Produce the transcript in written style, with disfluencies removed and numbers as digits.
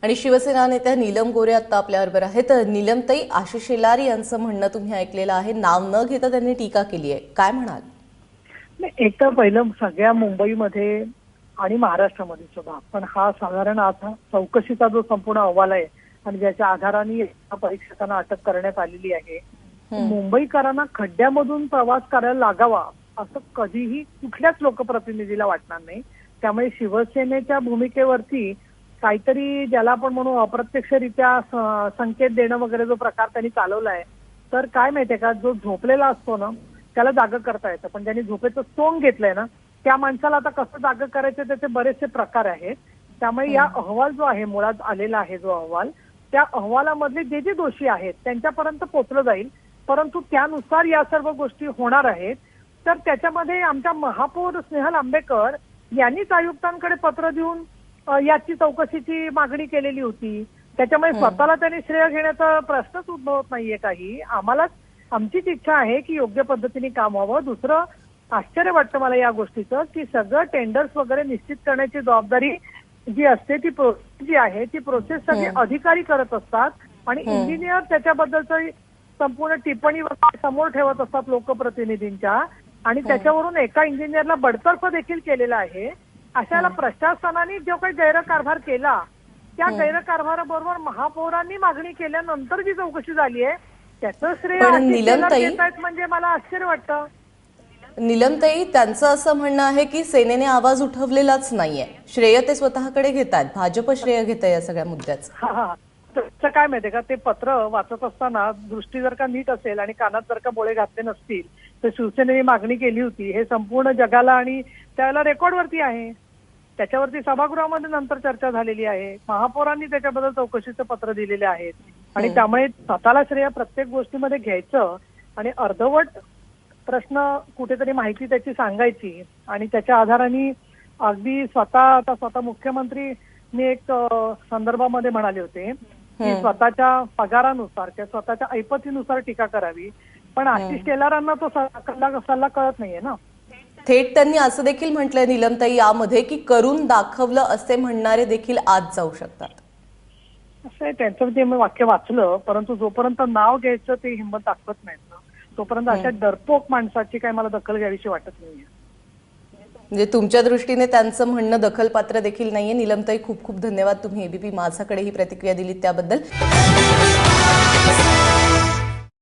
आणि शिवसेना नेत्या नीलम गोरे आता आपल्याबरोबर आहेत। नीलमताई, आशिष शेलार यांचं म्हणणं तुम्ही ऐकलेलं आहे, नाव न घेता त्यांनी टीका केली आहे, काय म्हणाल? एक तर पहिलं सगळ्या मुंबईमध्ये आणि महाराष्ट्रामध्ये सुद्धा पण हा साधारण आता चौकशीचा जो संपूर्ण अहवाल आहे आणि ज्याच्या आधाराने परीक्षकांना अटक करण्यात आलेली आहे, मुंबईकरांना खड्ड्यामधून प्रवास करायला लागावा असं कधीही कुठल्याच लोकप्रतिनिधीला वाटणार नाही। त्यामुळे शिवसेनेच्या भूमिकेवरती काहीतरी ज्याला आपण म्हणू अप्रत्यक्षरित्या संकेत देणं वगैरे जो प्रकार त्यांनी चालवलाय, तर काय माहितीये का, जो झोपलेला असतो ना त्याला जागं करता येतं, पण ज्यांनी झोपेचं सोंग घेतलंय ना त्या माणसाला आता कसं जागं करायचं त्याचे बरेचसे प्रकार आहेत। त्यामुळे या अहवाल जो आहे, मुळात आलेला आहे जो अहवाल, त्या अहवालामधले जे जे दोषी आहेत त्यांच्यापर्यंत पोहोचलं जाईल, परंतु त्यानुसार या सर्व गोष्टी होणार आहेत। तर त्याच्यामध्ये आमच्या महापौर स्नेहल आंबेकर यांनीच आयुक्तांकडे पत्र देऊन याची चौकशीची मागणी केलेली होती। त्याच्यामुळे स्वतःला त्यांनी श्रेय घेण्याचा प्रश्नच उद्भवत नाहीये काही। आम्हालाच आमचीच इच्छा आहे की योग्य पद्धतीने काम व्हावं। दुसरं आश्चर्य वाटतं मला या गोष्टीचं की सगळं टेंडर्स वगैरे निश्चित करण्याची जबाबदारी जी असते ती प्रोसेस जी आहे ती प्रोसेस सगळे अधिकारी करत असतात आणि इंजिनियर त्याच्याबद्दलचं संपूर्ण टिप्पणी समोर ठेवत असतात लोकप्रतिनिधींच्या, आणि त्याच्यावरून एका इंजिनियरला बडतर्फ देखील केलेला आहे। अशाला प्रशासनाने जो काही गैरकारभार केला त्या गैरकारभाराबरोबर महापौरांनी मागणी केल्यानंतर जी चौकशी झाली आहे त्याचं श्रेय देतायत म्हणजे मला आश्चर्य वाटतं। नीलमताई, त्यांचं असं म्हणणं आहे की सेनेने आवाज उठवलेलाच नाहीये, श्रेय ते स्वतःकडे घेतात, भाजप श्रेय घेत या सगळ्या मुद्द्याचं। त्याचं काय माहितीये का, ते पत्र वाचत असताना दृष्टी जर का नीट असेल आणि कानात जर का बोळे घातले नसतील तर शिवसेनेने मागणी केली होती हे संपूर्ण जगाला आणि त्याला रेकॉर्डवरती आहे, त्याच्यावरती सभागृहामध्ये नंतर चर्चा झालेली आहे, महापौरांनी त्याच्याबद्दल चौकशीचं पत्र दिलेले आहेत। आणि त्यामुळे स्वतःला श्रेय प्रत्येक गोष्टीमध्ये घ्यायचं आणि अर्धवट प्रश्न कुठेतरी माहिती त्याची सांगायची आणि त्याच्या आधाराने अगदी स्वतः मुख्यमंत्री मी एक संदर्भामध्ये म्हणाले होते की स्वतःच्या पगारानुसार किंवा स्वतःच्या ऐपतीनुसार टीका करावी, पण आशिष शेलारांना तो सल्ला कळत नाहीये ना। थेट त्यांनी असं देखील म्हटलंय नीलमताई यामध्ये की करून दाखवलं असे म्हणणारे देखील आज जाऊ शकतात, असं आहे त्यांचं जे मी वाक्य वाचलं। परंतु जोपर्यंत नाव घ्यायचं ते हिंमत दाखवत नाहीत ना तोपर्यंत अशा डरपोक माणसाची काही मला दखल घ्यावीशी वाटत नाहीये। म्हणजे तुमच्या दृष्टीने त्यांचं म्हणणं दखलपात्र देखील नाहीये। नीलमताई, खूप खूप धन्यवाद, तुम्ही एबीपी माझाकडे ही प्रतिक्रिया दिलीत त्याबद्दल।